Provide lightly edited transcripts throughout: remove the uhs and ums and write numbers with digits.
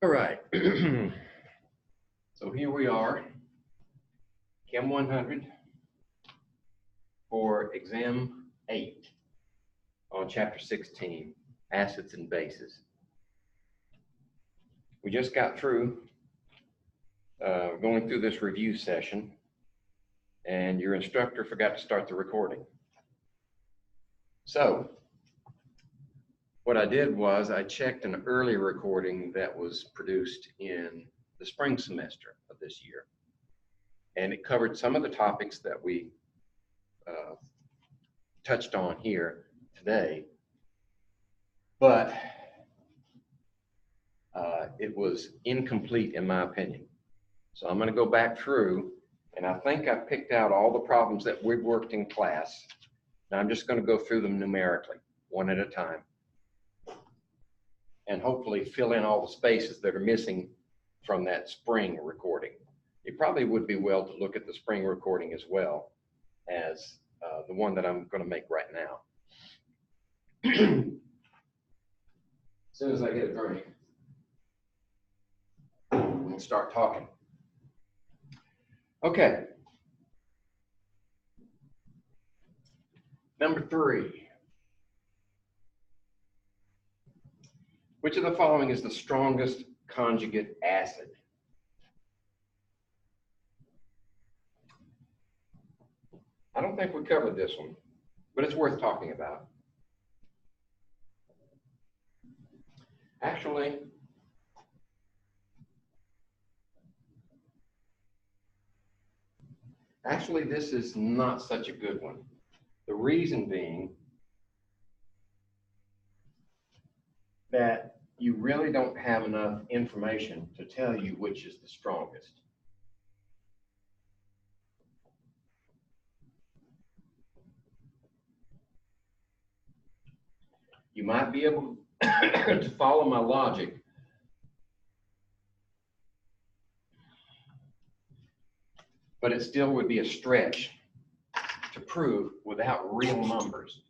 All right. So here we are, Chem 100 for Exam 8 on Chapter 16, Acids and Bases. We just got through going through this review session, and your instructor forgot to start the recording. So what I did was I checked an early recording that was produced in the spring semester of this year, and it covered some of the topics that we touched on here today, but it was incomplete in my opinion. So I'm going to go back through, and I think I picked out all the problems that we've worked in class. Now I'm just going to go through them numerically, one at a time, and hopefully fill in all the spaces that are missing from that spring recording. It probably would be well to look at the spring recording as well as the one that I'm going to make right now. As soon as I get a drink, we'll start talking. Okay. Number 3. Which of the following is the strongest conjugate acid? I don't think we covered this one, but it's worth talking about. Actually, this is not such a good one. The reason being that you really don't have enough information to tell you which is the strongest. You might be able to follow my logic, but it still would be a stretch to prove without real numbers.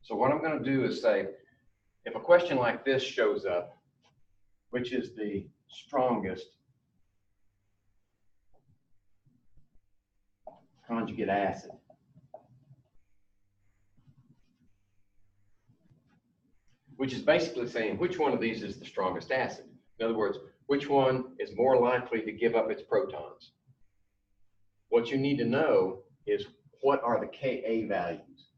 So what I'm going to do is say, if a question like this shows up, which is the strongest conjugate acid? Which is basically saying which one of these is the strongest acid. In other words, which one is more likely to give up its protons. What you need to know is what are the Ka values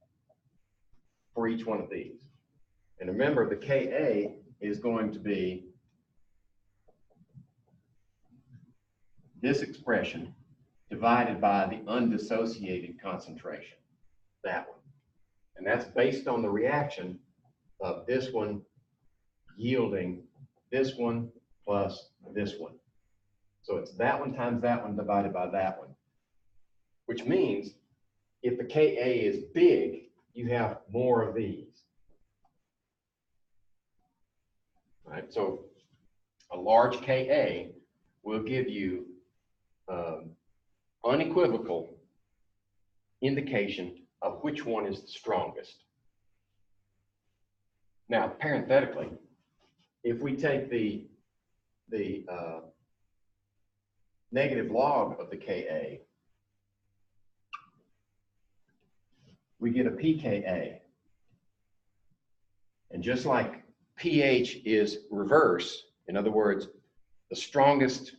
for each one of these. And remember, the Ka is going to be this expression divided by the undissociated concentration, that one. And that's based on the reaction of this one yielding this one plus this one. So it's that one times that one divided by that one, which means if the Ka is big, you have more of these. Right? So a large Ka will give you unequivocal indication of which one is the strongest. Now, parenthetically, if we take the negative log of the Ka, we get a pKa. And just like pH is reverse, in other words, the strongest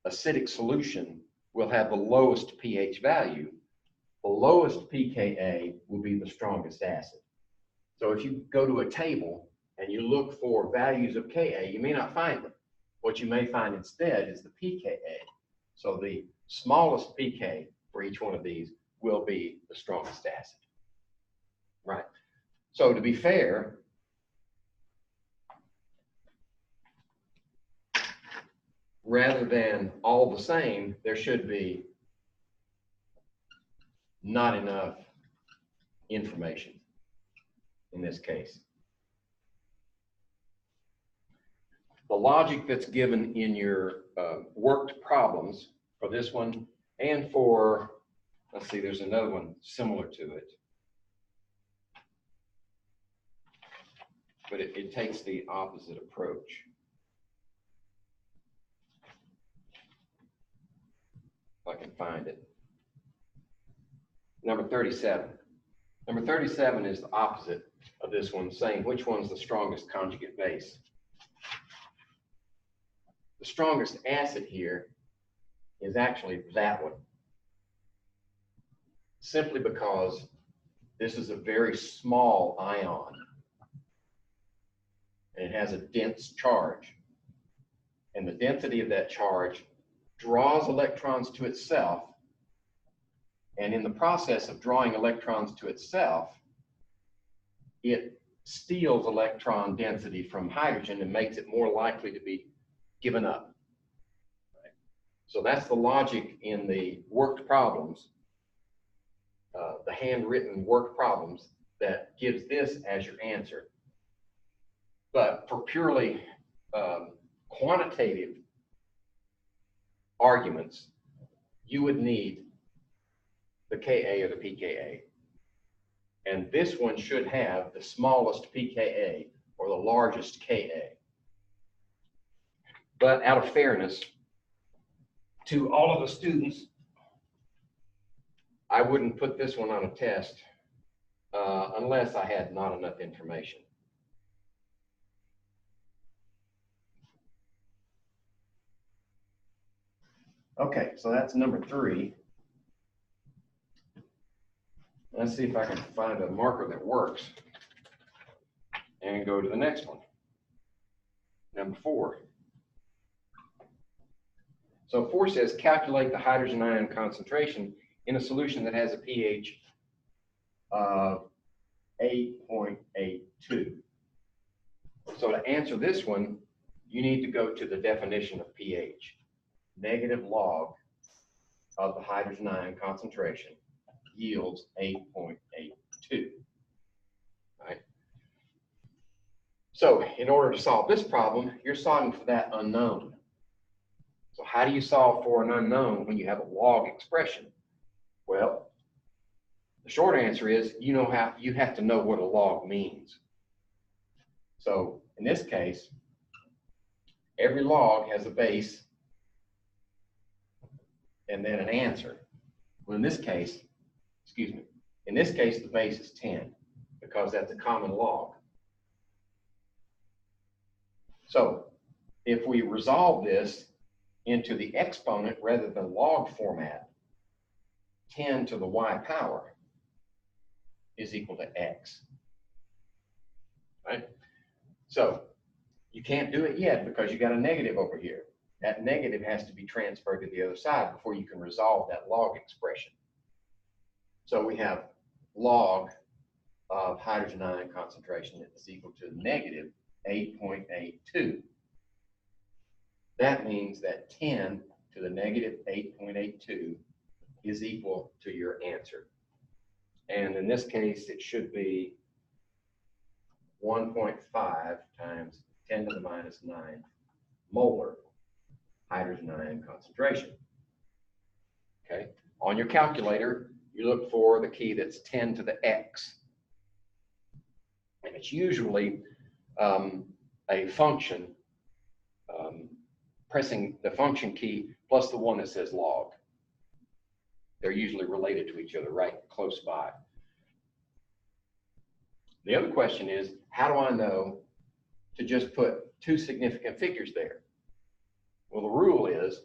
acidic solution will have the lowest pH value, the lowest pKa will be the strongest acid. So if you go to a table and you look for values of Ka, you may not find them. What you may find instead is the pKa. So the smallest pK for each one of these will be the strongest acid. Right. So to be fair, rather than all the same, there should be not enough information in this case. The logic that's given in your worked problems for this one and for, let's see, there's another one similar to it. but it takes the opposite approach. find it. Number 37. Number 37 is the opposite of this one, saying which one's the strongest conjugate base. The strongest acid here is actually that one, simply because this is a very small ion and it has a dense charge, and the density of that charge draws electrons to itself, and in the process of drawing electrons to itself, it steals electron density from hydrogen and makes it more likely to be given up. Right? So that's the logic in the worked problems, the handwritten worked problems, that gives this as your answer. But for purely quantitative arguments, you would need the Ka or the pKa. And this one should have the smallest pKa or the largest Ka. But out of fairness to all of the students, I wouldn't put this one on a test unless I had not enough information. Okay, so that's number 3. Let's see if I can find a marker that works and go to the next one. Number 4. So 4 says calculate the hydrogen ion concentration in a solution that has a pH of 8.82. So to answer this one, you need to go to the definition of pH. Negative log of the hydrogen ion concentration yields 8.82. Right? So in order to solve this problem, you're solving for that unknown. So how do you solve for an unknown when you have a log expression? Well, the short answer is you have to know what a log means. So in this case, every log has a base and then an answer. Well, in this case, the base is 10 because that's a common log. So if we resolve this into the exponent rather than log format, 10 to the y power is equal to x. Right? So you can't do it yet because you got a negative over here. That negative has to be transferred to the other side before you can resolve that log expression. So we have log of hydrogen ion concentration is equal to negative 8.82. That means that 10 to the negative 8.82 is equal to your answer. And in this case, it should be 1.5 times 10 to the minus 9 molar hydrogen ion concentration. Okay. On your calculator, you look for the key that's 10 to the x. And it's usually a function, pressing the function key plus the one that says log. They're usually related to each other right close by. The other question is, how do I know to just put 2 significant figures there? Well, the rule is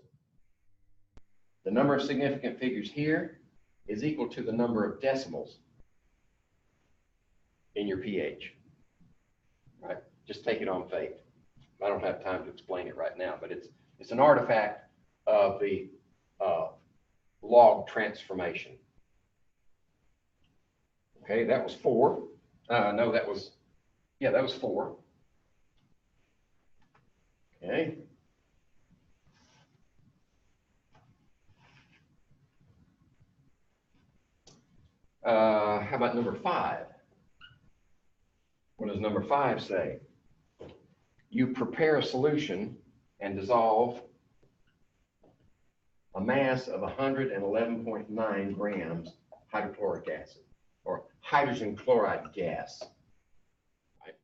the number of significant figures here is equal to the number of decimals in your pH. Right? Just take it on faith. I don't have time to explain it right now, but it's an artifact of the log transformation. Okay, that was 4. No, that was 4. Okay. How about number 5? What does number 5 say? You prepare a solution and dissolve a mass of 111.9 grams hydrochloric acid, or hydrogen chloride gas. Right?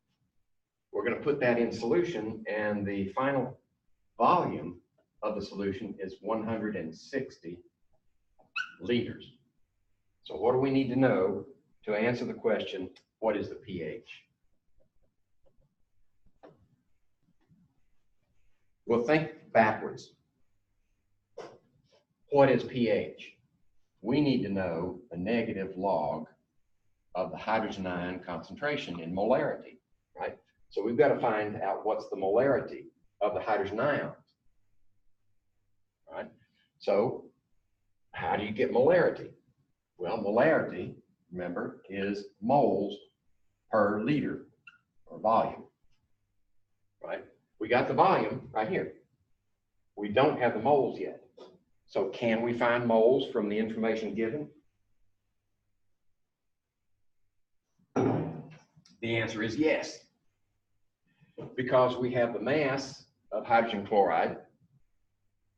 We're going to put that in solution, and the final volume of the solution is 160 liters. So what do we need to know to answer the question, what is the pH? Well, think backwards. What is pH? We need to know the negative log of the hydrogen ion concentration in molarity, right? So we've got to find out what's the molarity of the hydrogen ions, right? So how do you get molarity? Well, molarity, remember, is moles per liter or volume, right? We got the volume right here. We don't have the moles yet. So can we find moles from the information given? The answer is yes, because we have the mass of hydrogen chloride,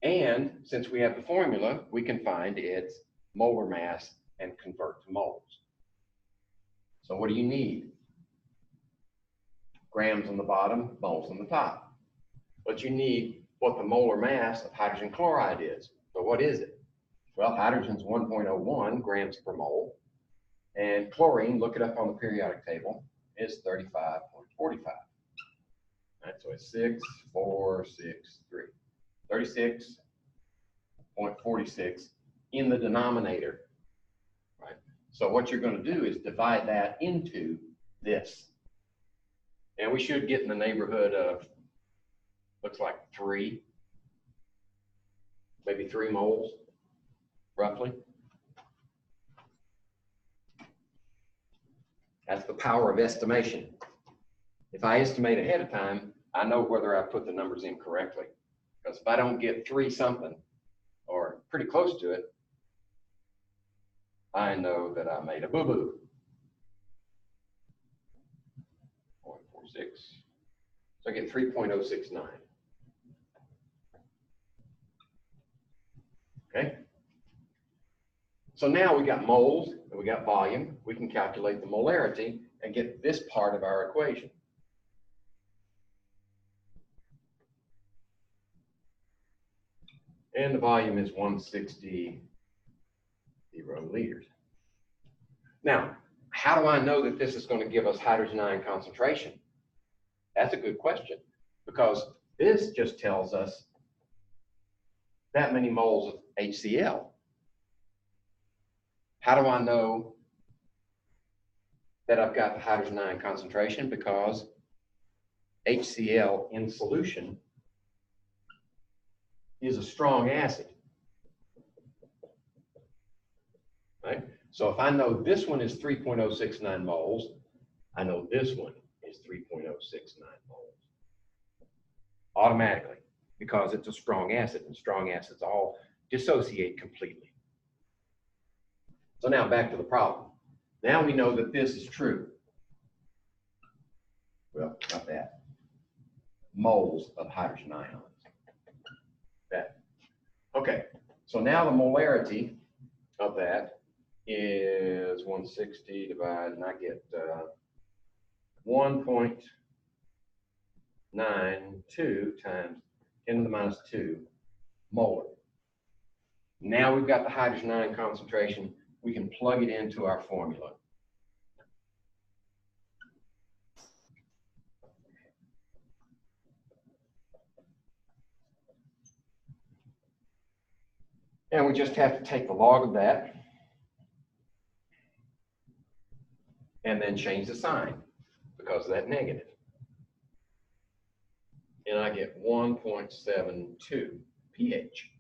and since we have the formula, we can find its molar mass and convert to moles. So what do you need? Grams on the bottom, moles on the top. But you need what the molar mass of hydrogen chloride is. So what is it? Well, hydrogen's 1.01 grams per mole, and chlorine, look it up on the periodic table, is 35.45. Right, so it's 6,463. 36.46 in the denominator. Right? So what you're going to do is divide that into this. And we should get in the neighborhood of, looks like 3, maybe 3 moles, roughly. That's the power of estimation. If I estimate ahead of time, I know whether I put the numbers in correctly. Because if I don't get 3 something, or pretty close to it, I know that I made a boo-boo. 0.46. So I get 3.069. Okay? So now we got moles and we got volume. We can calculate the molarity and get this part of our equation. And the volume is 160 liters. Now, how do I know that this is going to give us hydrogen ion concentration? That's a good question, because this just tells us that many moles of HCl. How do I know that I've got the hydrogen ion concentration? Because HCl in solution is a strong acid, right? So if I know this one is 3.069 moles, I know this one is 3.069 moles automatically, because it's a strong acid, and strong acids all dissociate completely. So now back to the problem. Now we know that this is true. Well, not that. Moles of hydrogen ions. That. Okay, so now the molarity of that is 160 divided, and I get 1.92 times 10 to the minus 2 molar. Now we've got the hydrogen ion concentration. We can plug it into our formula. And we just have to take the log of that and then change the sign because of that negative. And I get 1.72 pH.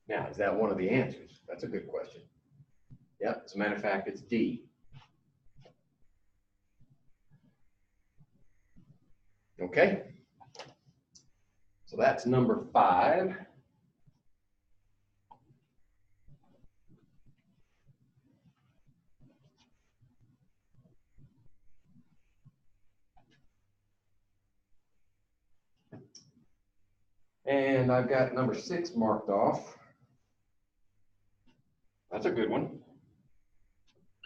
Now, is that one of the answers? That's a good question. Yep, as a matter of fact, it's D. Okay, so that's number 5. And I've got number 6 marked off. That's a good one.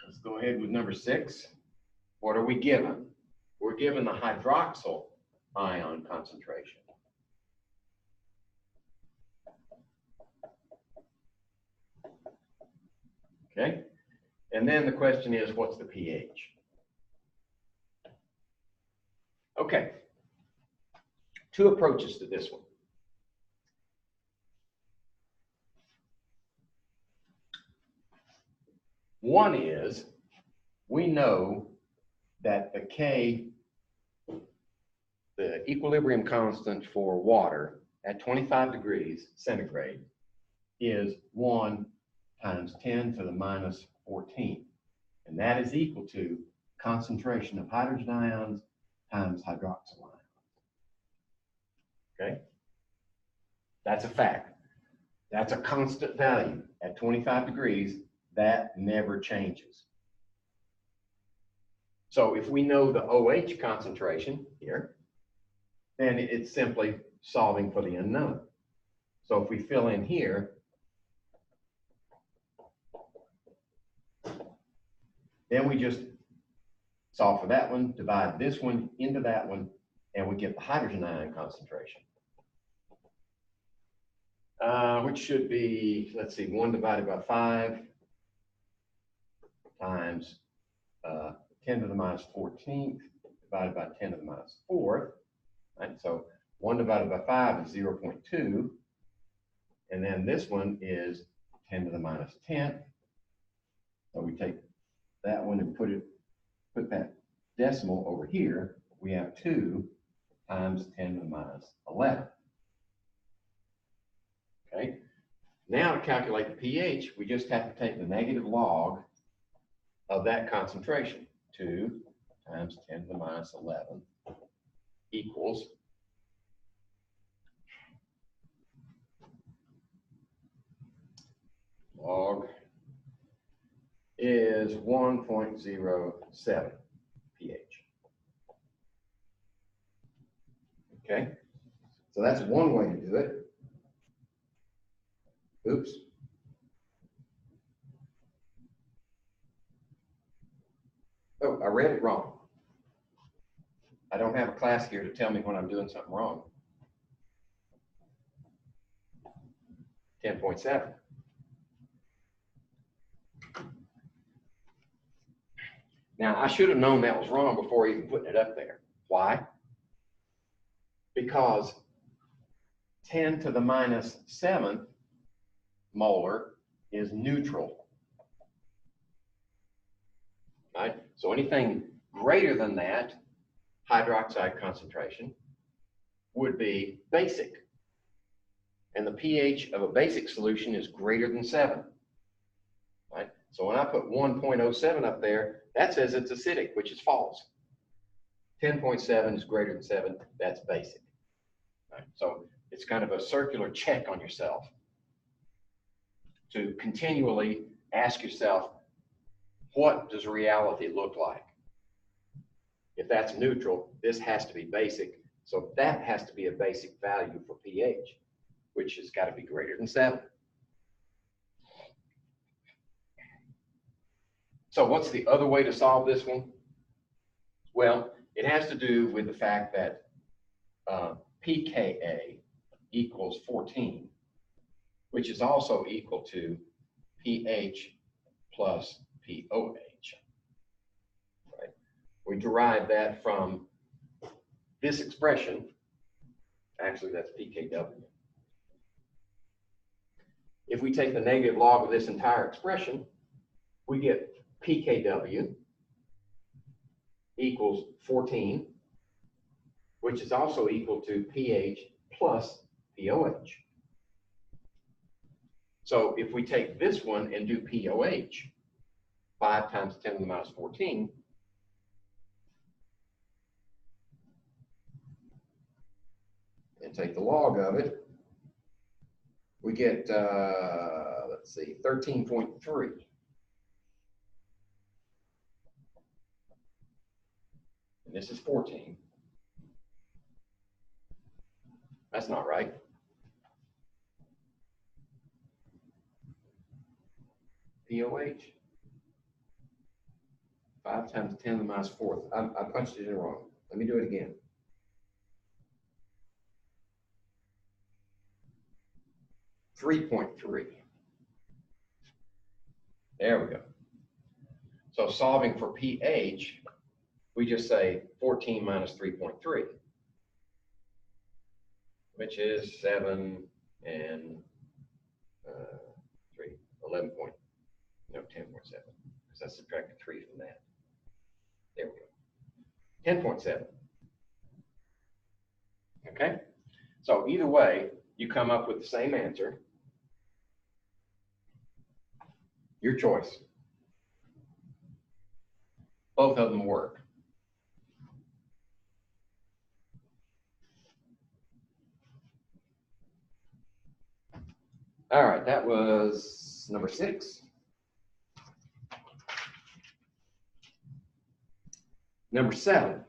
Let's go ahead with number 6. What are we given? We're given the hydroxyl ion concentration. Okay? And then the question is, what's the pH? Okay. Two approaches to this one. One is, we know that the K, the equilibrium constant for water at 25 degrees centigrade is 1 times 10 to the minus 14. And that is equal to concentration of hydrogen ions times hydroxyl ions. Okay? That's a fact. That's a constant value. At 25 degrees, that never changes. So if we know the OH concentration here, then it's simply solving for the unknown. So if we fill in here, then we just solve for that one, divide this one into that one, and we get the hydrogen ion concentration. Which should be, let's see, 1 divided by 5 times 10 to the minus 14th divided by 10 to the minus 4th. Right? So 1 divided by 5 is 0.2. And then this one is 10 to the minus 10th. So we take that one and put that decimal over here. We have 2 times 10 to the minus 11. Okay. Now to calculate the pH, we just have to take the negative log of that concentration. 2 times 10 to the minus 11 equals log is 1.07 pH. Okay, so that's one way to do it. Oops. Oh, I read it wrong. I don't have a class here to tell me when I'm doing something wrong. 10.7. Now, I should have known that was wrong before even putting it up there. Why? Because 10 to the minus 7th molar is neutral. Right? So anything greater than that hydroxide concentration would be basic. And the pH of a basic solution is greater than 7. Right? So when I put 1.07 up there, that says it's acidic, which is false. 10.7 is greater than 7, that's basic. Right? So it's kind of a circular check on yourself to continually ask yourself, what does reality look like? If that's neutral, this has to be basic. So that has to be a basic value for pH, which has got to be greater than 7. So what's the other way to solve this one? Well, it has to do with the fact that pKa equals 14, which is also equal to pH plus pOH. Right? We derive that from this expression. Actually, that's pKw. If we take the negative log of this entire expression, we get pKw equals 14, which is also equal to pH plus pOH. So if we take this one and do pOH, 5 times 10 to the minus 14, and take the log of it, we get, let's see, 13.3. And this is 14. That's not right. pOH. 5 times 10 to the minus 4th. I punched it in wrong. Let me do it again. .3. There we go. So solving for pH, we just say 14 minus 3.3, which is 7 and 3, 11 point, no, 10.7, because I subtracted 3 from that. There we go, 10.7. Okay, so either way, you come up with the same answer. Your choice. Both of them work. All right, that was number 6. Number 7.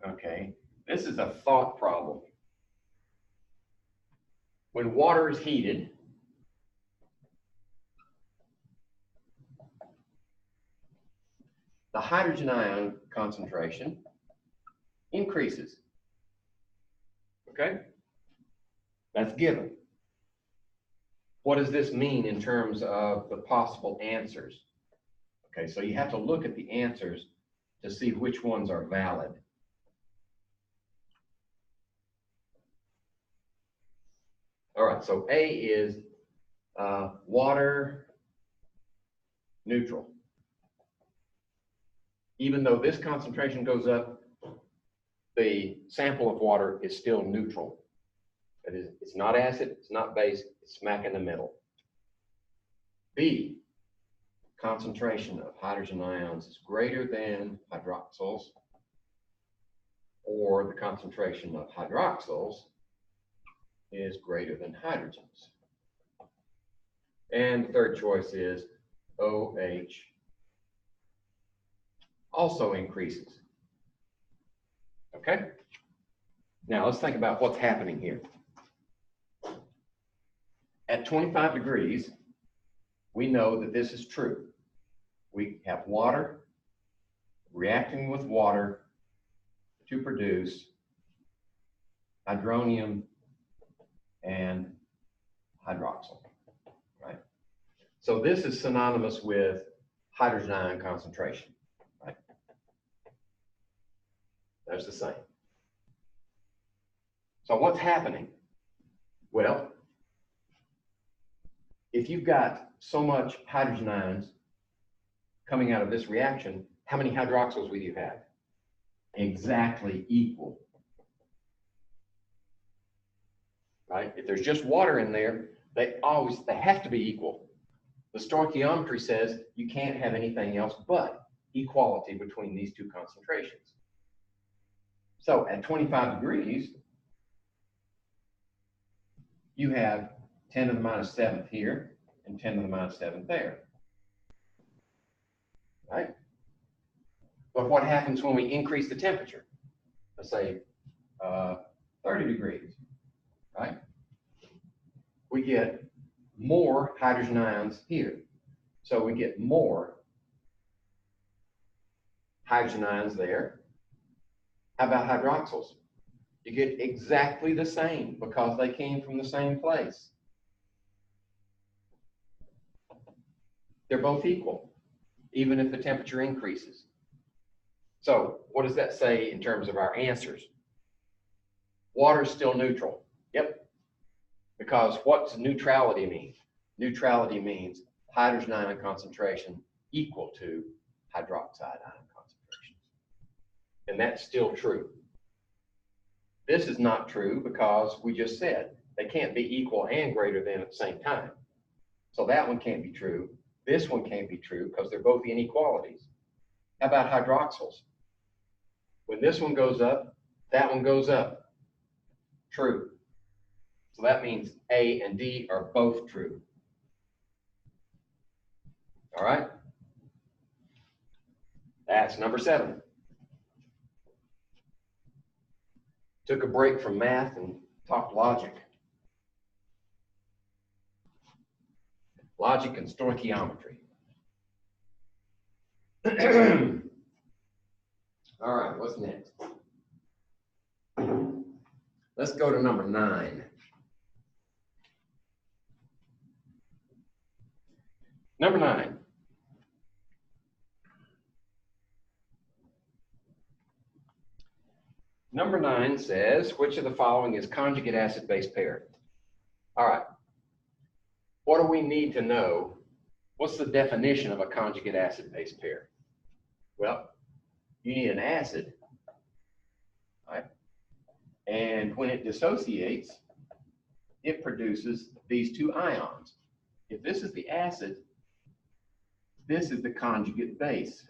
Okay, this is a thought problem. When water is heated, the hydrogen ion concentration increases. Okay? That's given. What does this mean in terms of the possible answers? Okay, so you have to look at the answers to see which ones are valid. All right, so A is water neutral. Even though this concentration goes up, the sample of water is still neutral. That is, it's not acid, it's not base, it's smack in the middle. B, concentration of hydrogen ions is greater than hydroxyls, or the concentration of hydroxyls is greater than hydrogens. And the third choice is OH also increases. Okay? Now let's think about what's happening here. At 25 degrees, we know that this is true. We have water reacting with water to produce hydronium and hydroxyl, right? So this is synonymous with hydrogen ion concentration, right? There's the same. So what's happening? Well, if you've got so much hydrogen ions coming out of this reaction, how many hydroxyls will you have? Exactly equal. Right? If there's just water in there, they have to be equal. The stoichiometry says you can't have anything else but equality between these two concentrations. So at 25 degrees, you have 10 to the minus 7th here and 10 to the minus 7th there. Right? But what happens when we increase the temperature? Let's say 30 degrees, right? We get more hydrogen ions here. So we get more hydrogen ions there. How about hydroxyls? You get exactly the same because they came from the same place. They're both equal, even if the temperature increases. So what does that say in terms of our answers? Water is still neutral. Yep. Because what does neutrality mean? Neutrality means hydrogen ion concentration equal to hydroxide ion concentration. And that's still true. This is not true because we just said they can't be equal and greater than at the same time. So that one can't be true. This one can't be true because they're both inequalities. How about hydroxyls? When this one goes up, that one goes up. True. So that means A and D are both true. All right? That's number 7. Took a break from math and talked logic. Logic and stoichiometry. All right, what's next? Let's go to number 9. Number 9. Number 9 says, which of the following is conjugate acid-base pair? All right. What do we need to know? What's the definition of a conjugate acid-base pair? Well, you need an acid, right? And when it dissociates, it produces these two ions. If this is the acid, this is the conjugate base.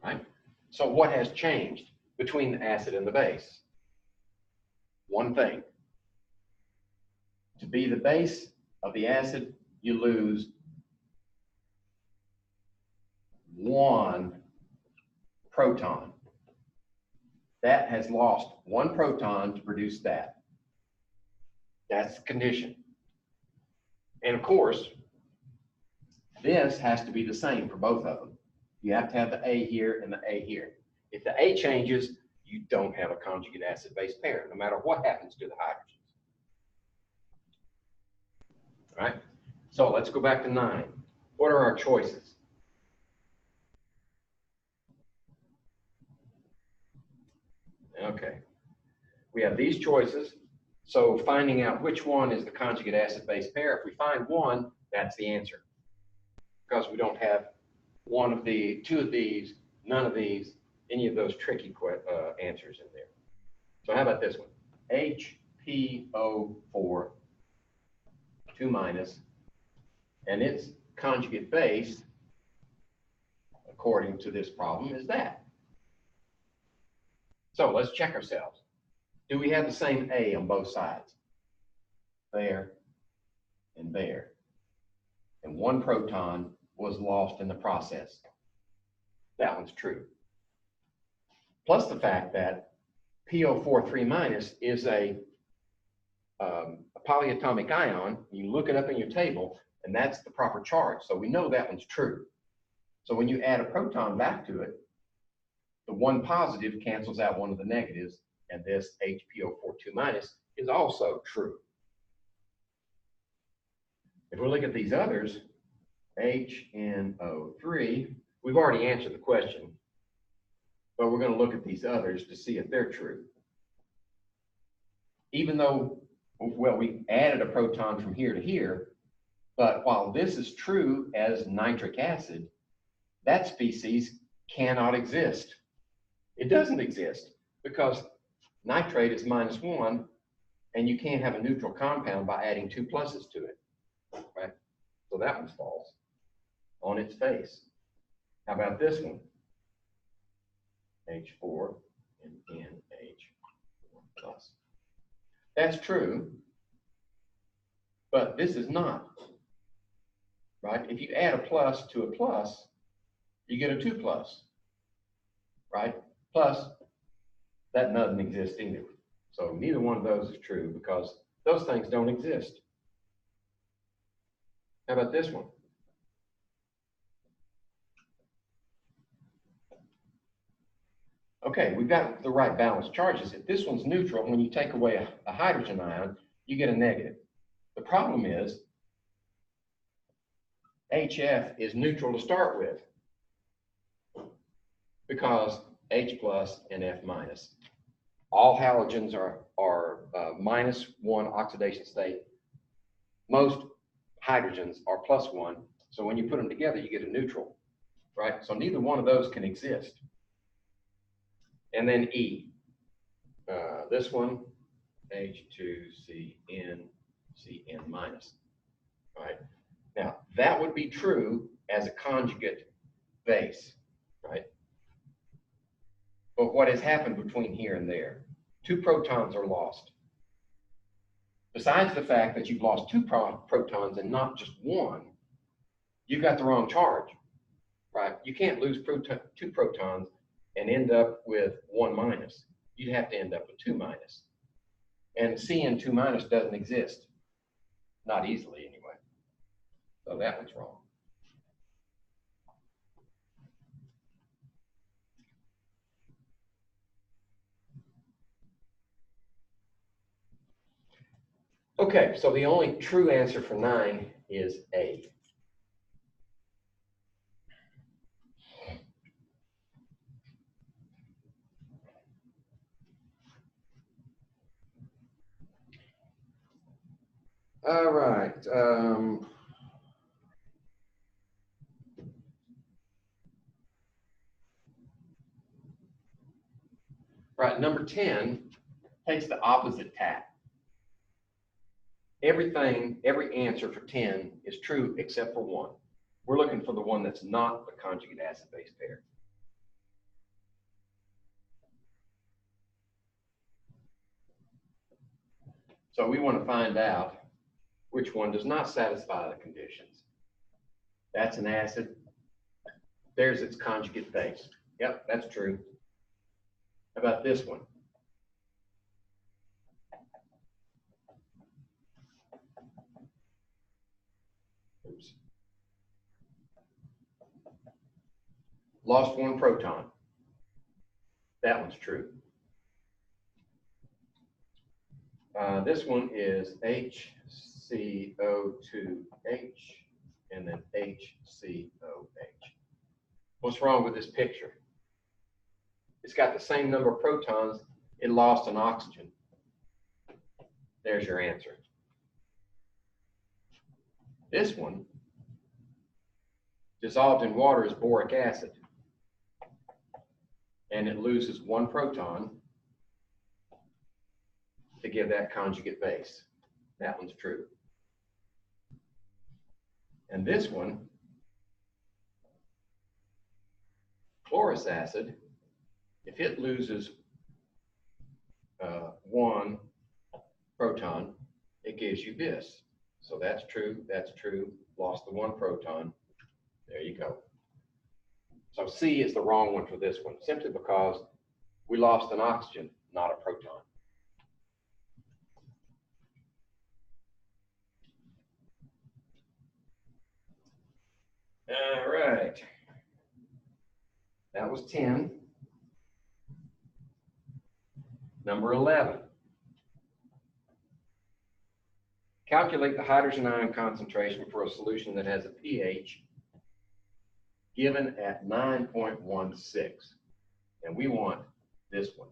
Right? So what has changed between the acid and the base? One thing. To be the base of the acid, you lose one proton. That has lost one proton to produce that. That's the condition. And of course, this has to be the same for both of them. You have to have the A here and the A here. If the A changes, you don't have a conjugate acid-base pair, no matter what happens to the hydrogens. All right, so let's go back to 9. What are our choices? Okay, we have these choices. So finding out which one is the conjugate acid-base pair, if we find one, that's the answer. Because we don't have one of the, two of these, none of these, any of those tricky answers in there. So how about this one? HPO4, 2 minus, and its conjugate base, according to this problem, is that. So let's check ourselves. Do we have the same A on both sides? There and there. And one proton was lost in the process. That one's true. Plus the fact that PO4 3 minus is a polyatomic ion. You look it up in your table, and that's the proper charge. So we know that one's true. So when you add a proton back to it, the one positive cancels out one of the negatives, and this HPO4 2 minus is also true. If we look at these others, HNO3, we've already answered the question, but we're going to look at these others to see if they're true. Even though, well, we added a proton from here to here, but while this is true as nitric acid, that species cannot exist. It doesn't exist because nitrate is -1, and you can't have a neutral compound by adding 2 pluses to it, right? So that one's false on its face. How about this one? H4 and NH4 plus. That's true, but this is not, right? If you add a plus to a plus, you get a 2 plus, right? Plus, that doesn't exist either. So neither one of those is true because those things don't exist. How about this one? Okay, we've got the right balanced charges. If this one's neutral, when you take away a hydrogen ion, you get a negative. The problem is HF is neutral to start with because H plus and F minus. All halogens are -1 oxidation state. Most hydrogens are +1. So when you put them together, you get a neutral, right? So neither one of those can exist. And then E, this one, H2CN, CN minus, right? Now, that would be true as a conjugate base, right? But what has happened between here and there? 2 protons are lost. Besides the fact that you've lost 2 protons and not just 1, you've got the wrong charge, right? You can't lose 2 protons and end up with 1 minus. You'd have to end up with 2 minus. And CN2 minus doesn't exist. Not easily anyway. So that one's wrong. Okay, so the only true answer for 9 is A. All right. Right, number 10 takes the opposite tack. Every answer for 10 is true except for one. We're looking for the one that's not the conjugate acid-base pair. So we want to find out which one does not satisfy the conditions. That's an acid. There's its conjugate base. Yep, that's true. How about this one? Oops. Lost one proton. That one's true. This one is HCO2H and then HCOH. What's wrong with this picture? It's got the same number of protons. It lost an oxygen. There's your answer. This one, dissolved in water, is boric acid. And it loses one proton to give that conjugate base. That one's true. And this one, chlorous acid, if it loses one proton, it gives you this. So that's true, lost the one proton. There you go. So C is the wrong one for this one, simply because we lost an oxygen, not a proton. All right. That was 10. Number 11. Calculate the hydrogen ion concentration for a solution that has a pH given at 9.16. And we want this one.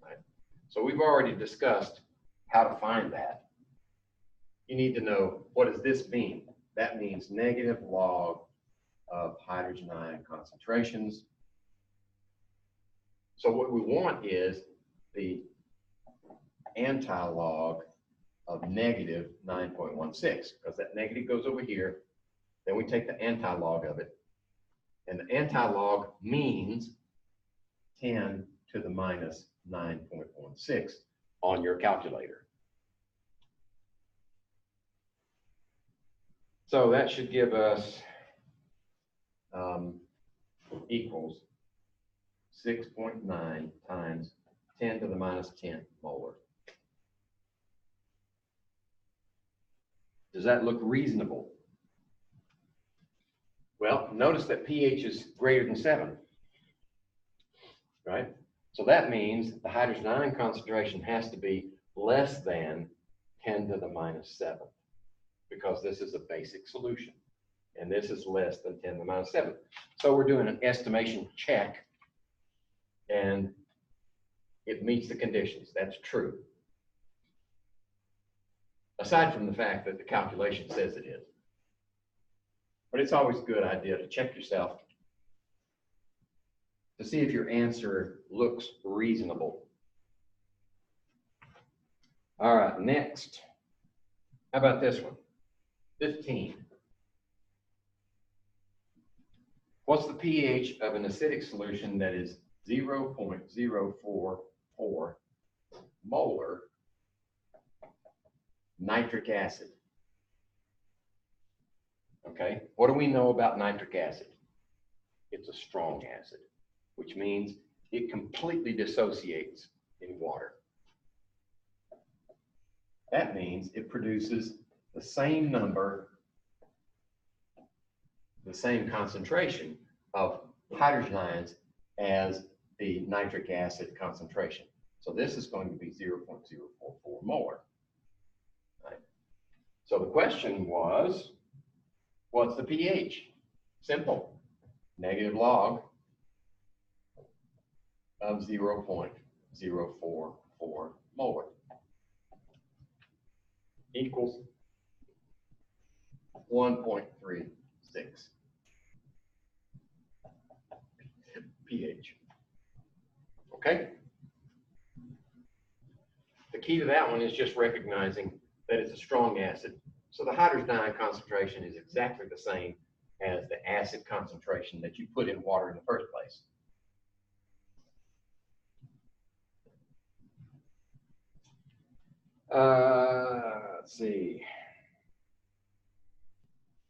Right? So we've already discussed how to find that. You need to know, what does this mean? That means negative log of hydrogen ion concentrations. So what we want is the anti-log of negative 9.16, because that negative goes over here. Then we take the anti-log of it. And the anti-log means 10 to the minus 9.16 on your calculator. So that should give us equals 6.9 times 10 to the minus 10 molar. Does that look reasonable? Well, notice that pH is greater than 7, right? So that means the hydrogen ion concentration has to be less than 10 to the minus 7, because this is a basic solution, and this is less than 10 to the minus 7. So we're doing an estimation check, and it meets the conditions. That's true. Aside from the fact that the calculation says it is. But it's always a good idea to check yourself to see if your answer looks reasonable. All right, next. How about this one? 15. What's the pH of an acidic solution that is 0.044 molar nitric acid? Okay, what do we know about nitric acid? It's a strong acid, which means it completely dissociates in water. That means it produces the same number, the same concentration of hydrogen ions as the nitric acid concentration. So this is going to be 0.044 molar. So the question was, what's the pH? Simple. Negative log of 0.044 molar equals 1.36 pH. Okay? The key to that one is just recognizing that it's a strong acid. So the hydrogen ion concentration is exactly the same as the acid concentration that you put in water in the first place. Let's see.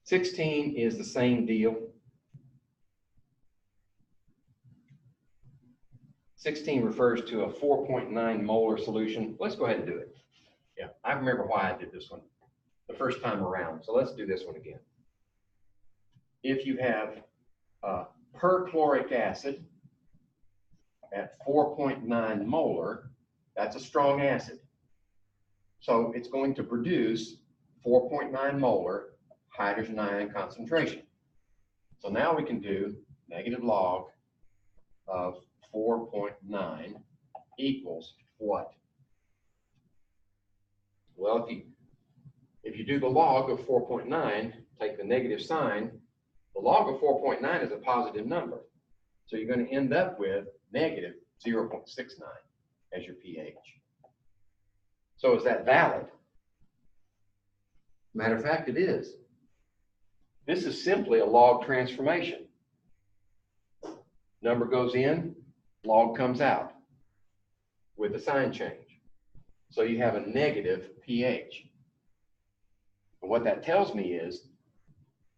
16 is the same deal. 16 refers to a 4.9 molar solution. Let's go ahead and do it. Yeah, I remember why I did this one the first time around. So let's do this one again. If you have perchloric acid at 4.9 molar, that's a strong acid. So it's going to produce 4.9 molar hydrogen ion concentration. So now we can do negative log of 4.9 equals what? Well, if you do the log of 4.9, take the negative sign, the log of 4.9 is a positive number. So you're going to end up with negative 0.69 as your pH. So is that valid? Matter of fact, it is. This is simply a log transformation. Number goes in, log comes out with a sign change. So you have a negative pH. And what that tells me is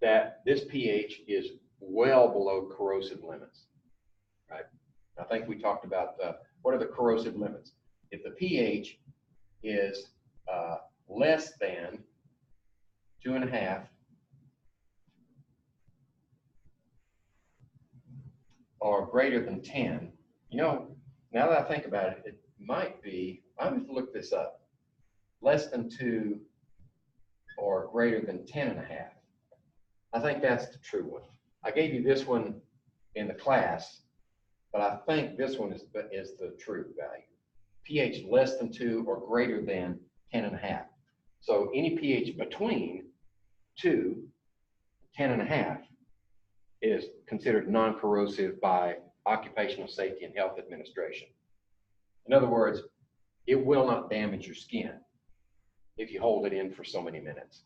that this pH is well below corrosive limits, right? I think we talked about what are the corrosive limits. If the pH is less than 2.5 or greater than 10, you know, now that I think about it, it might be, I have to look this up, less than 2 or greater than 10.5. I think that's the true one. I gave you this one in the class, but I think this one is the true value. pH less than 2 or greater than 10.5. So any pH between 2, 10.5 is considered non-corrosive by Occupational Safety and Health Administration. In other words, it will not damage your skin if you hold it in for so many minutes.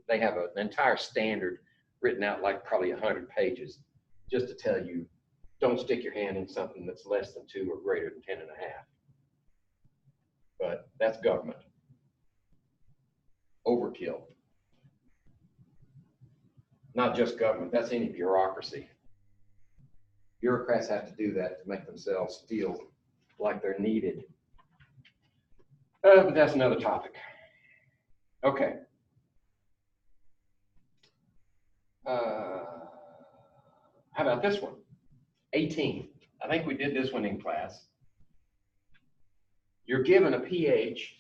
They have an entire standard written out like probably 100 pages just to tell you don't stick your hand in something that's less than 2 or greater than 10.5. But that's government. Overkill. Not just government, that's any bureaucracy. Bureaucrats have to do that to make themselves feel like they're needed. But that's another topic. Okay. How about this one? 18. I think we did this one in class. You're given a pH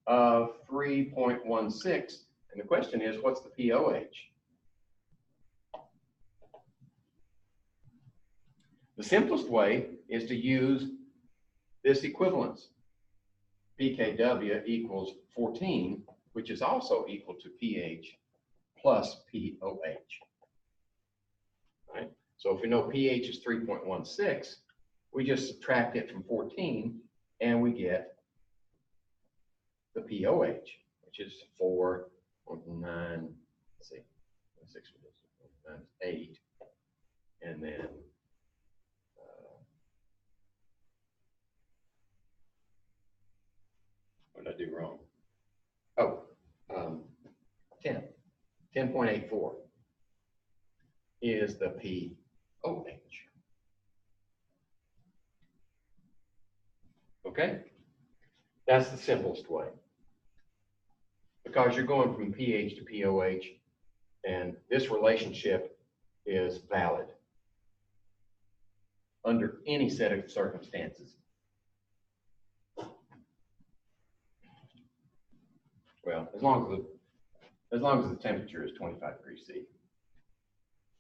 of 3.16, and the question is, what's the pOH? The simplest way is to use this equivalence. pKw equals 14, which is also equal to pH plus pOH. Right? So if we know pH is 3.16, we just subtract it from 14 and we get the pOH, which is 4.9, let's see, 6 minus 8, and then what did I do wrong? Oh, 10.84 is the pOH. Okay? That's the simplest way. Because you're going from pH to pOH, and this relationship is valid under any set of circumstances. Well, as long as the temperature is 25 degrees C.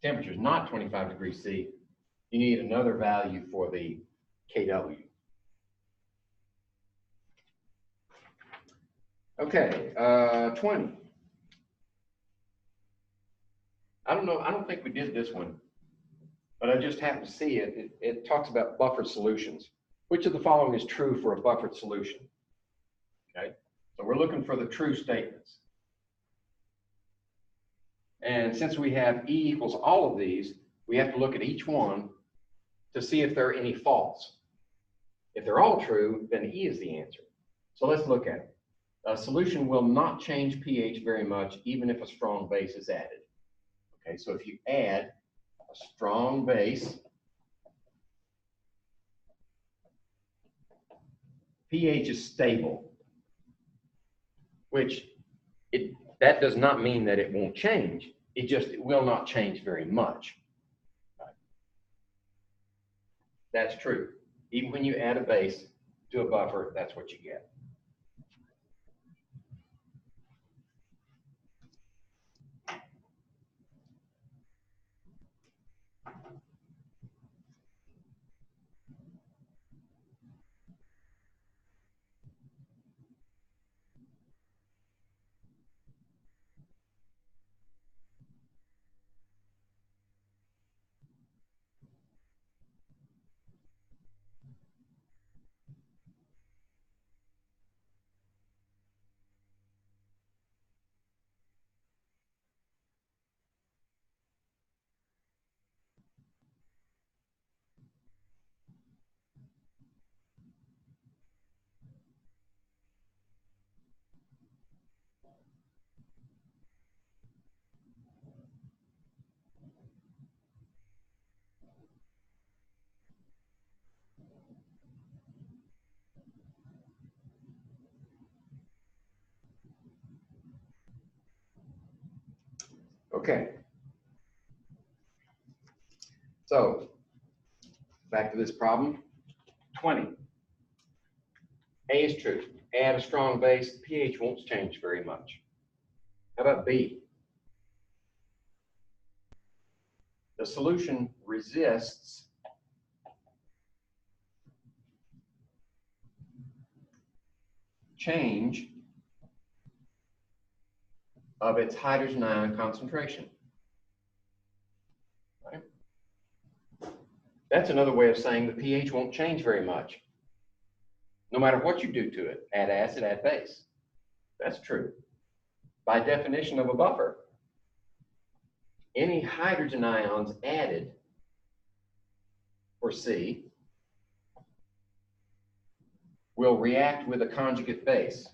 Temperature is not 25 degrees C, you need another value for the kW. Okay, 20. I don't think we did this one, but I just happened to see it. It talks about buffered solutions. Which of the following is true for a buffered solution? Okay, so we're looking for the true statements. And since we have E equals all of these, we have to look at each one to see if there are any false. If they're all true, then E is the answer. So let's look at it. A solution will not change pH very much, even if a strong base is added. Okay, so if you add a strong base, pH is stable, which that does not mean that it won't change. It will not change very much. That's true. Even when you add a base to a buffer, that's what you get. Okay. So back to this problem. 20. A is true. Add a strong base, pH won't change very much. How about B? The solution resists change of its hydrogen ion concentration. Right? That's another way of saying the pH won't change very much. No matter what you do to it, add acid, add base. That's true. By definition of a buffer, any hydrogen ions added for C will react with a conjugate base.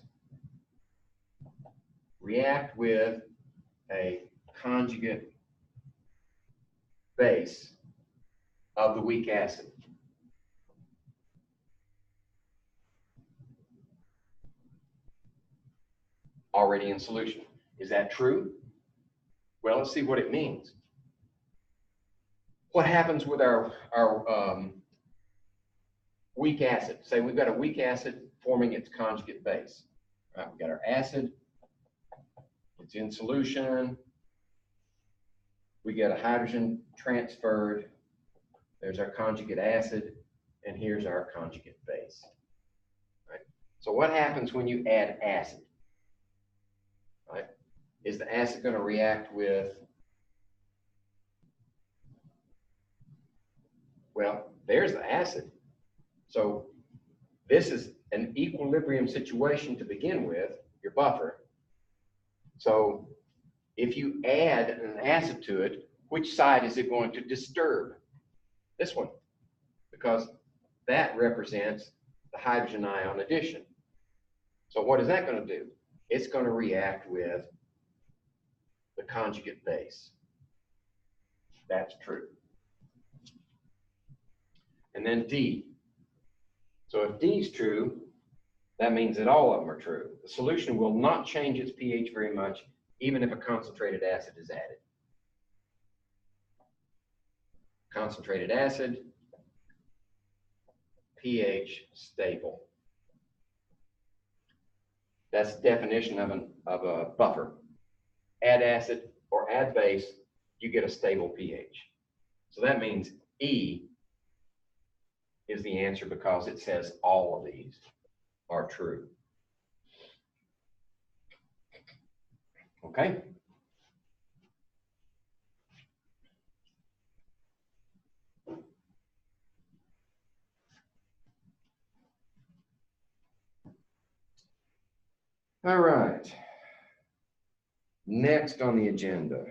React with a conjugate base of the weak acid. Already in solution. Is that true? Well, let's see what it means. What happens with our weak acid? Say we've got a weak acid forming its conjugate base. Right, we've got our acid, it's in solution, we get a hydrogen transferred, there's our conjugate acid, and here's our conjugate base. Right? So what happens when you add acid? Right? Is the acid going to react with, well, there's the acid. So this is an equilibrium situation to begin with, your buffer. So if you add an acid to it, which side is it going to disturb? This one, because that represents the hydrogen ion addition. So what is that going to do? It's going to react with the conjugate base. That's true. And then D. So if D is true, that means that all of them are true. The solution will not change its pH very much, even if a concentrated acid is added. Concentrated acid, pH stable. That's the definition of a buffer. Add acid or add base, you get a stable pH. So that means E is the answer because it says all of these are true. Okay? All right. Next on the agenda.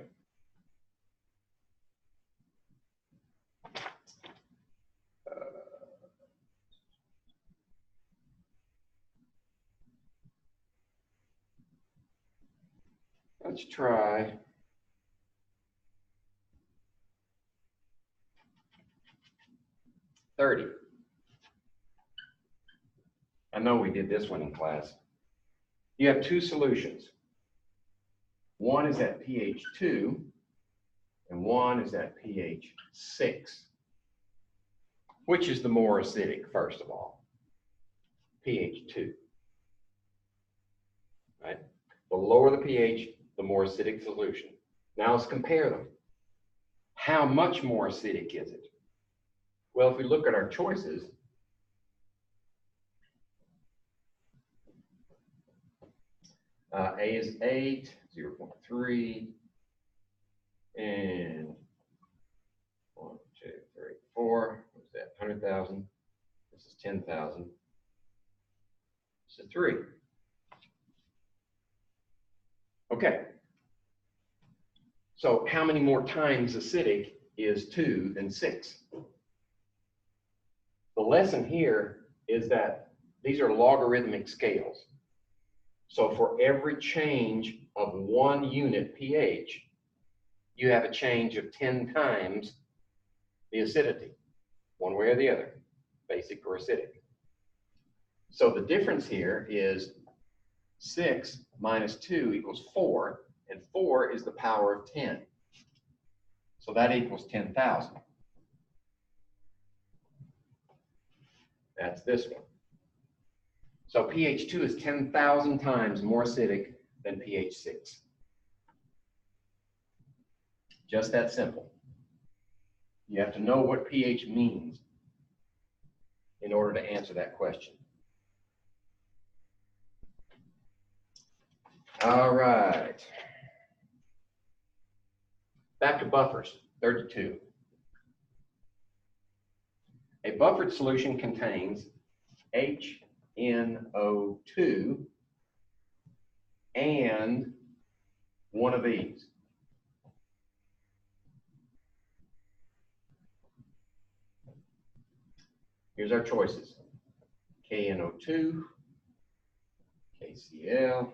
Let's try $30. I know we did this one in class. You have two solutions. One is at pH 2 and one is at pH 6. Which is the more acidic, first of all? pH 2. Right? The lower the pH, the more acidic solution. Now let's compare them. How much more acidic is it? Well, if we look at our choices, A is 8, 0.3, and 1, 2, 3, 4. What's that? 100,000. This is 10,000. This is 3. Okay. So how many more times acidic is 2 than 6? The lesson here is that these are logarithmic scales. So for every change of 1 unit pH, you have a change of 10 times the acidity, one way or the other, basic or acidic. So the difference here is 6 minus 2 equals 4, and 4 is the power of 10. So that equals 10,000. That's this one. So pH 2 is 10,000 times more acidic than pH 6. Just that simple. You have to know what pH means in order to answer that question. All right. Back to buffers, 32. A buffered solution contains HNO2 and one of these. Here's our choices. KNO2, KCl,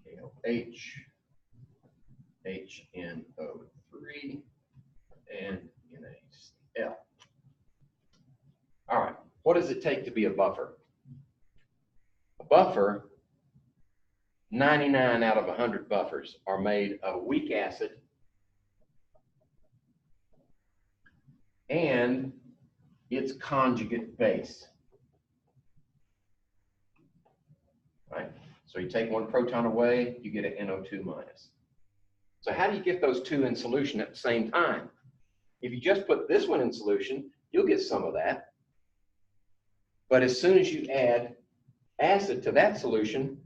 KOH, HNO3, and NaCl. All right, what does it take to be a buffer? A buffer, 99 out of 100 buffers are made of weak acid and its conjugate base. Right? So you take one proton away, you get an NO2 minus. So how do you get those two in solution at the same time? If you just put this one in solution, you'll get some of that. But as soon as you add acid to that solution,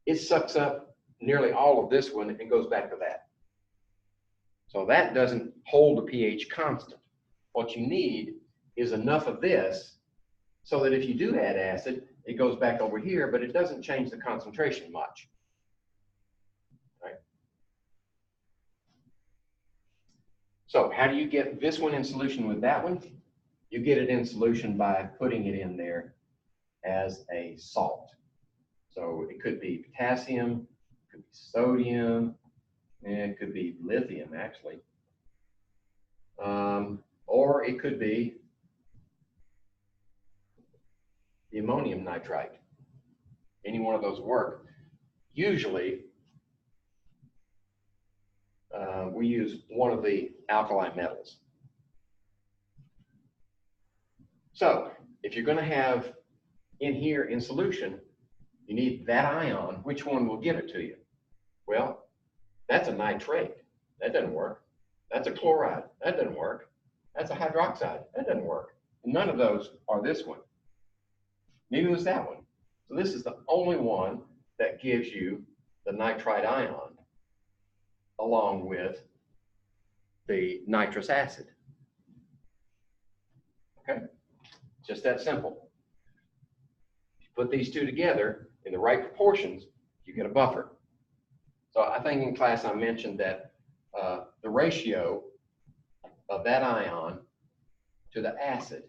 it sucks up nearly all of this one and goes back to that. So that doesn't hold the pH constant. What you need is enough of this so that if you do add acid, it goes back over here, but it doesn't change the concentration much. Right? So how do you get this one in solution with that one? You get it in solution by putting it in there as a salt. So it could be potassium, it could be sodium, and it could be lithium actually. Or it could be the ammonium nitrite. Any one of those work. Usually, we use one of the alkali metals. So, if you're going to have in here in solution, You need that ion. Which one will give it to you? Well, that's a nitrate. That doesn't work. That's a chloride. That doesn't work. That's a hydroxide. That doesn't work. None of those are this one. Neither is that one. So this is the only one that gives you the nitrite ion along with the nitrous acid. Okay? Just that simple. If you put these two together in the right proportions, you get a buffer. So I think in class I mentioned that the ratio of that ion to the acid,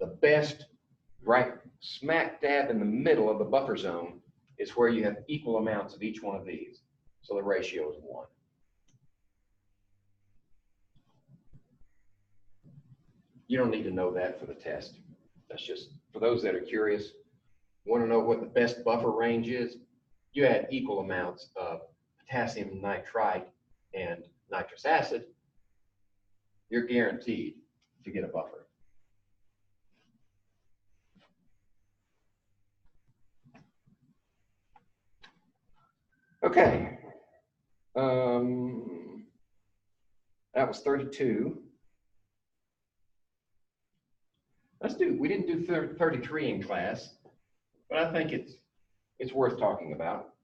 the best, right smack dab in the middle of the buffer zone, is where you have equal amounts of each one of these. So the ratio is 1. You don't need to know that for the test. That's just for those that are curious. Want to know what the best buffer range is? You add equal amounts of potassium nitrite and nitrous acid, you're guaranteed to get a buffer. Okay. That was 32. We didn't do 33 in class, but I think it's worth talking about.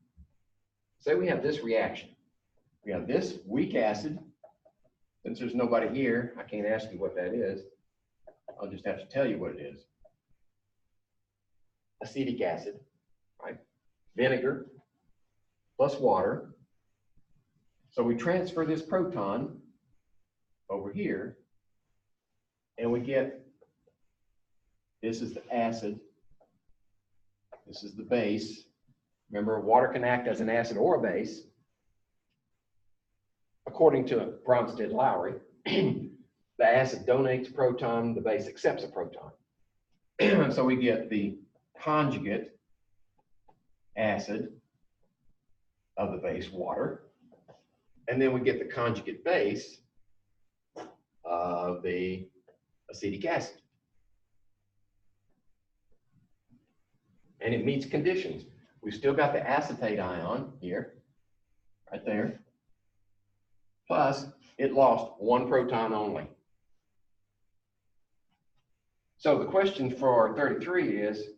Say we have this reaction. We have this weak acid. Since there's nobody here, I can't ask you what that is. I'll just have to tell you what it is. Acetic acid, right? Vinegar plus water. So we transfer this proton over here, and we get, this is the acid, this is the base. Remember, water can act as an acid or a base. According to Bronsted-Lowry, the acid donates a proton, the base accepts a proton. So we get the conjugate acid of the base, water, and then we get the conjugate base of the acetic acid. And it meets conditions. We've still got the acetate ion here, right there. Plus, it lost one proton only. So the question for 33 is,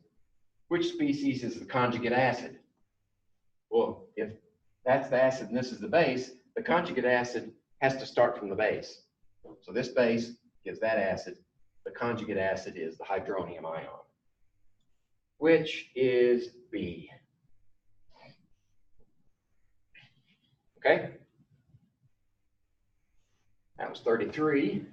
which species is the conjugate acid? Well, if that's the acid and this is the base, the conjugate acid has to start from the base. So this base gives that acid. The conjugate acid is the hydronium ion, which is B. Okay? That was 33.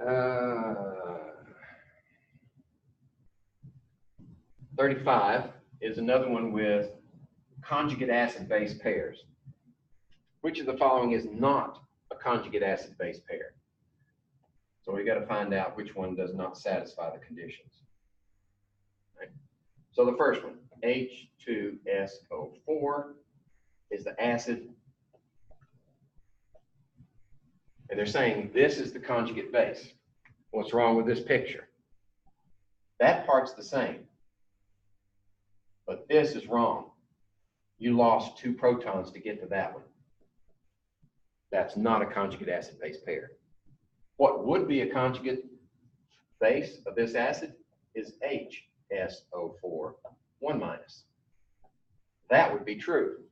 Uh, 35 is another one with conjugate acid-base pairs. Which of the following is not a conjugate acid-base pair? So we got to find out which one does not satisfy the conditions. Right? So the first one, H2SO4, is the acid. And they're saying this is the conjugate base. What's wrong with this picture? That part's the same. But this is wrong. You lost 2 protons to get to that one. That's not a conjugate acid-base pair. What would be a conjugate base of this acid is HSO4, 1-. That would be true,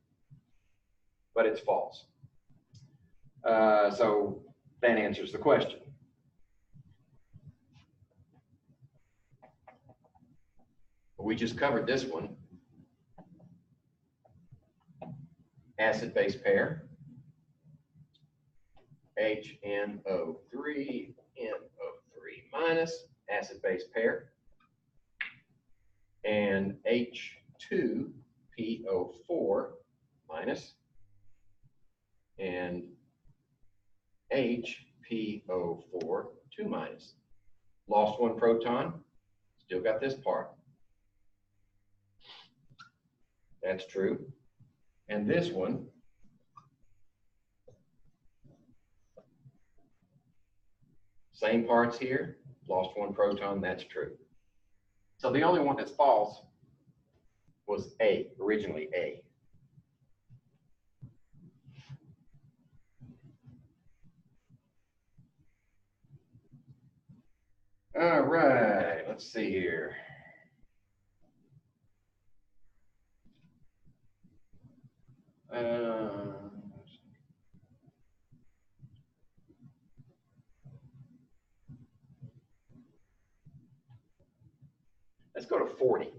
but it's false. So that answers the question. We just covered this one. Acid-base pair. HNO3, NO3-, acid-base pair. And H2PO4-, and HPO4, 2-. Lost 1 proton, still got this part. That's true. And this one, Same parts here, lost one proton, that's true. So the only one that's false was A, originally A. All right, let's see here. Let's go to 40.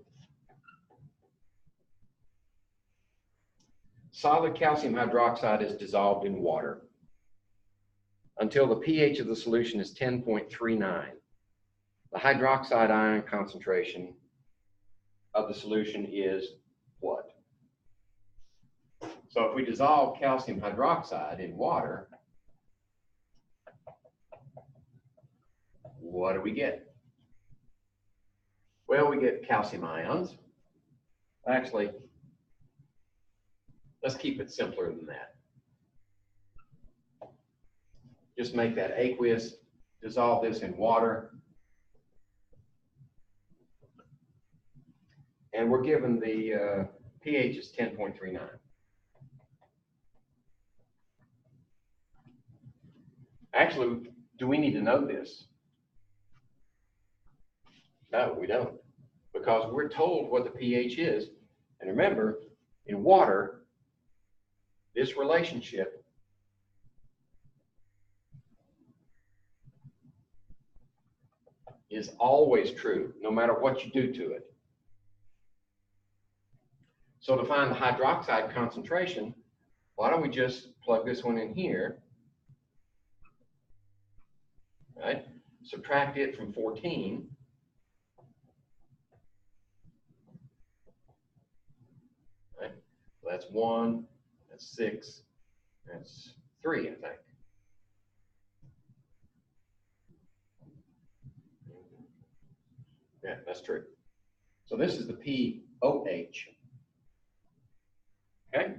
Solid calcium hydroxide is dissolved in water until the pH of the solution is 10.39. The hydroxide ion concentration of the solution is what? So if we dissolve calcium hydroxide in water, what do we get? Well, we get calcium ions. Actually, let's keep it simpler than that. Just make that aqueous, dissolve this in water, and we're given the pH is 10.39. Actually, do we need to know this? No, we don't, because we're told what the pH is. And remember, in water, this relationship is always true, no matter what you do to it. So to find the hydroxide concentration, why don't we just plug this one in here, right? Subtract it from 14. Right? So that's 1, that's 6, that's 3, I think. Yeah, that's true. So this is the POH. Okay?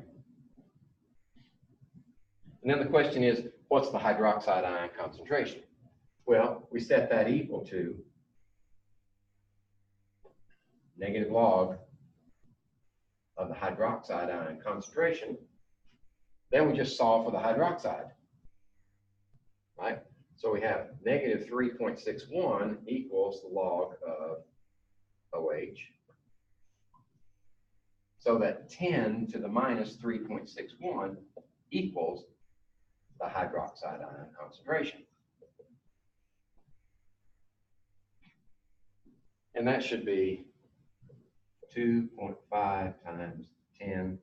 And then the question is, what's the hydroxide ion concentration? Well, we set that equal to negative log of the hydroxide ion concentration. Then we just solve for the hydroxide, right? So we have negative 3.61 equals the log of OH. So that 10 to the minus 3.61 equals the hydroxide ion concentration. And that should be 2.5 times 10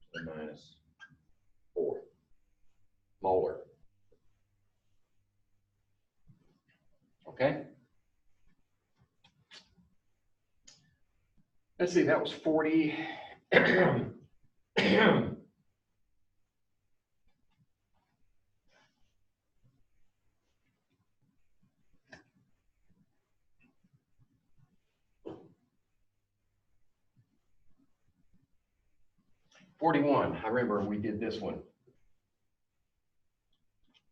to the minus 4 molar. Okay? Let's see, that was 40. 41, I remember we did this one.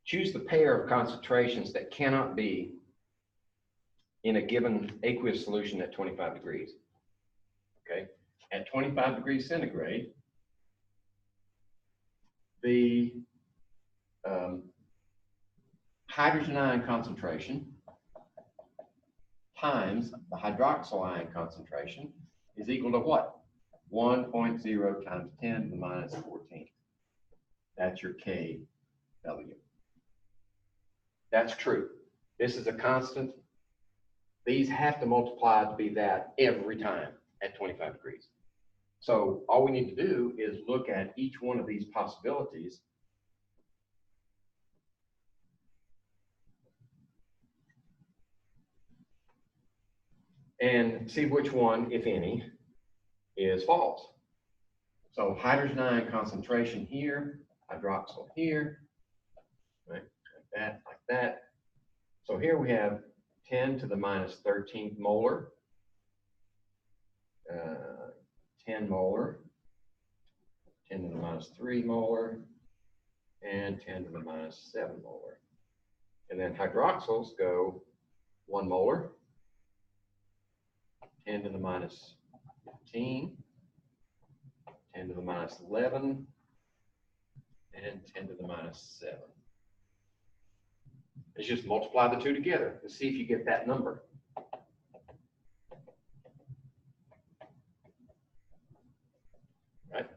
Choose the pair of concentrations that cannot be in a given aqueous solution at 25 degrees. Okay, at 25 degrees centigrade, the hydrogen ion concentration times the hydroxyl ion concentration is equal to what? 1.0 times 10 to the minus 14. That's your KW. That's true. This is a constant. These have to multiply to be that every time at 25 degrees. So all we need to do is look at each one of these possibilities and see which one, if any, is false. So hydrogen ion concentration here, hydroxyl here, right? Like that. So here we have 10 to the minus 13th molar, 10 molar, 10 to the minus 3 molar, and 10 to the minus 7 molar. And then hydroxyls go 1 molar, 10 to the minus 15, 10 to the minus 11, and 10 to the minus 7. Let's just multiply the two together and see if you get that number. Right?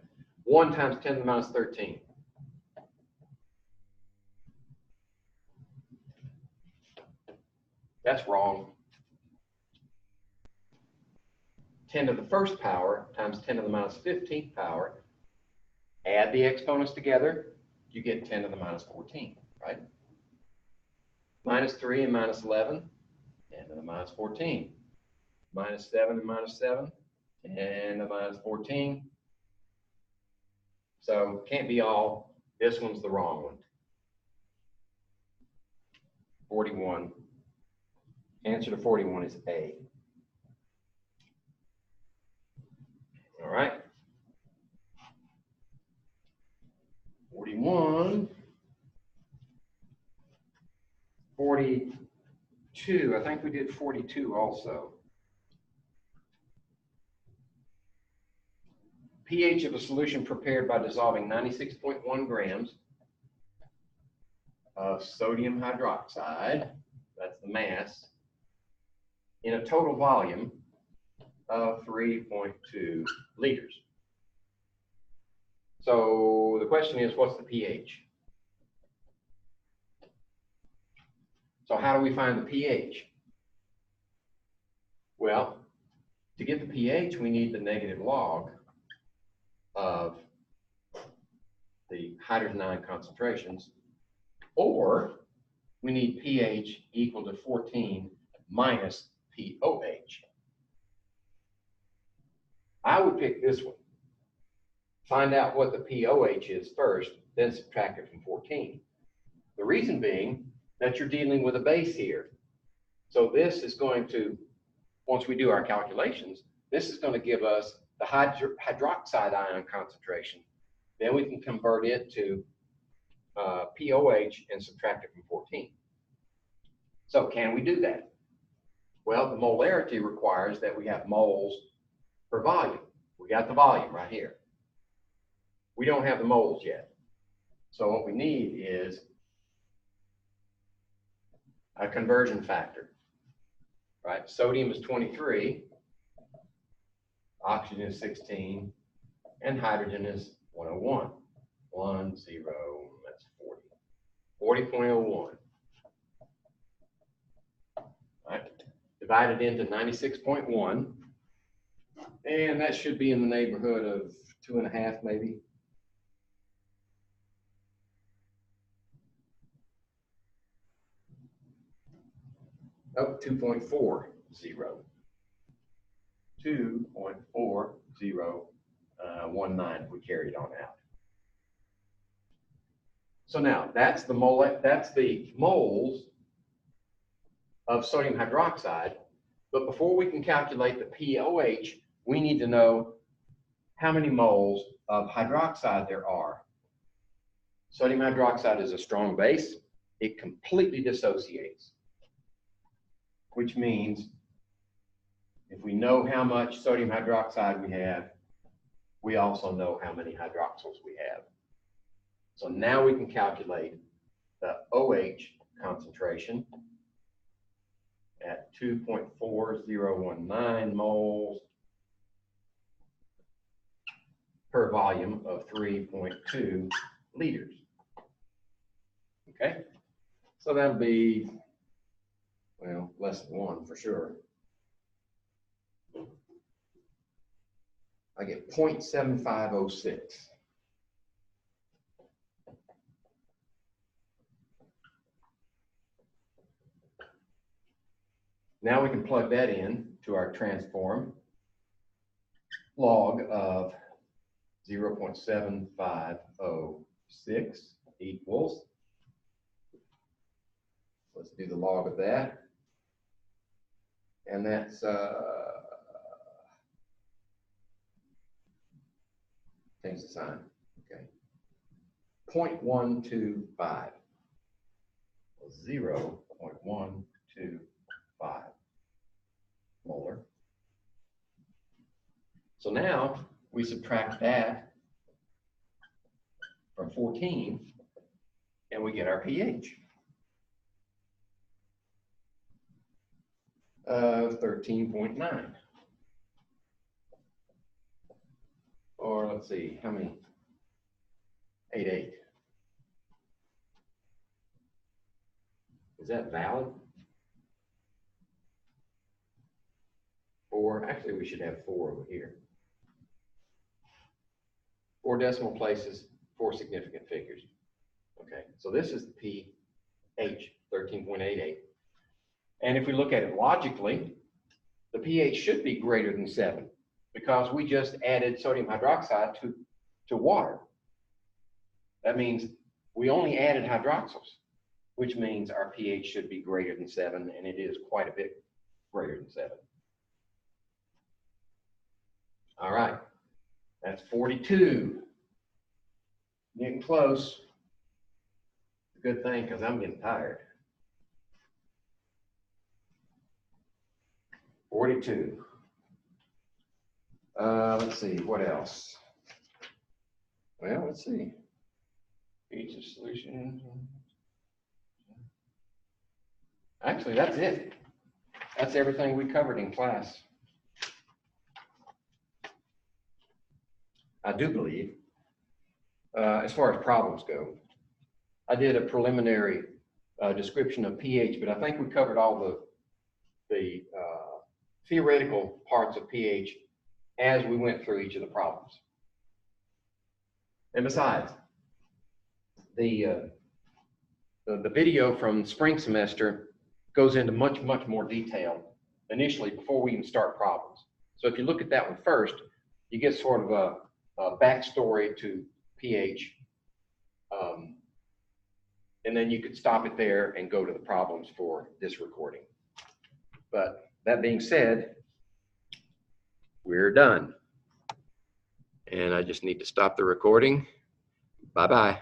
1 times 10 to the minus 13. That's wrong. 10 to the first power times 10 to the minus 15th power. Add the exponents together, you get 10 to the minus 14, right? Minus 3 and minus 11, 10 to the minus 14. Minus 7 and minus 7, 10 to the minus 14. So can't be all. This one's the wrong one. 41. Answer to 41 is A. All right. 41. 42. I think we did 42 also. pH of a solution prepared by dissolving 96.1 grams of sodium hydroxide, that's the mass, in a total volume of 3.2 liters. So the question is, what's the pH? So how do we find the pH? Well, to get the pH, we need the negative log of the hydrogen ion concentrations, or we need pH equal to 14 minus POH. I would pick this one. Find out what the POH is first, then subtract it from 14. The reason being that you're dealing with a base here. So this is going to, once we do our calculations, this is going to give us the hydroxide ion concentration. Then we can convert it to POH and subtract it from 14. So can we do that? Well, the molarity requires that we have moles per volume. We got the volume right here. We don't have the moles yet. So what we need is a conversion factor, right? Sodium is 23, oxygen is 16, and hydrogen is 101. 1, 0, that's 40. 40.01. Right? Divided into 96.1, and that should be in the neighborhood of 2.5 maybe. Oh, 2.40. 2.4019 if we carry it on out. So now that's the moles of sodium hydroxide. But before we can calculate the POH, we need to know how many moles of hydroxide there are. Sodium hydroxide is a strong base. It completely dissociates, which means if we know how much sodium hydroxide we have, we also know how many hydroxyls we have. So now we can calculate the OH concentration at 2.4019 moles per volume of 3.2 liters. Okay, so that'll be, well, less than 1 for sure. I get 0.7506. Now we can plug that in to our transform. Log of 0.7506 equals, let's do the log of that. And that's change the sign, okay. 0.125. 0.125 molar. So now we subtract that from 14 and we get our pH. 13.9. Or let's see, how many? 88. Is that valid? Or actually we should have 4 over here. 4 decimal places, 4 significant figures. Okay, so this is the pH, 13.88. And if we look at it logically, the pH should be greater than 7 because we just added sodium hydroxide to water. That means we only added hydroxyls, which means our pH should be greater than 7, and it is quite a bit greater than 7. All right, that's 42. Getting close. Good thing, because I'm getting tired. 42. Let's see, what else? Well, let's see. pH of solution. Actually, that's it. That's everything we covered in class. I do believe, as far as problems go, I did a preliminary description of pH, but I think we covered all the theoretical parts of pH as we went through each of the problems. And besides, the video from spring semester goes into much more detail initially before we even start problems. So if you look at that one first, you get sort of a backstory to pH, and then you could stop it there and go to the problems for this recording. But that being said, we're done. And I just need to stop the recording. Bye-bye.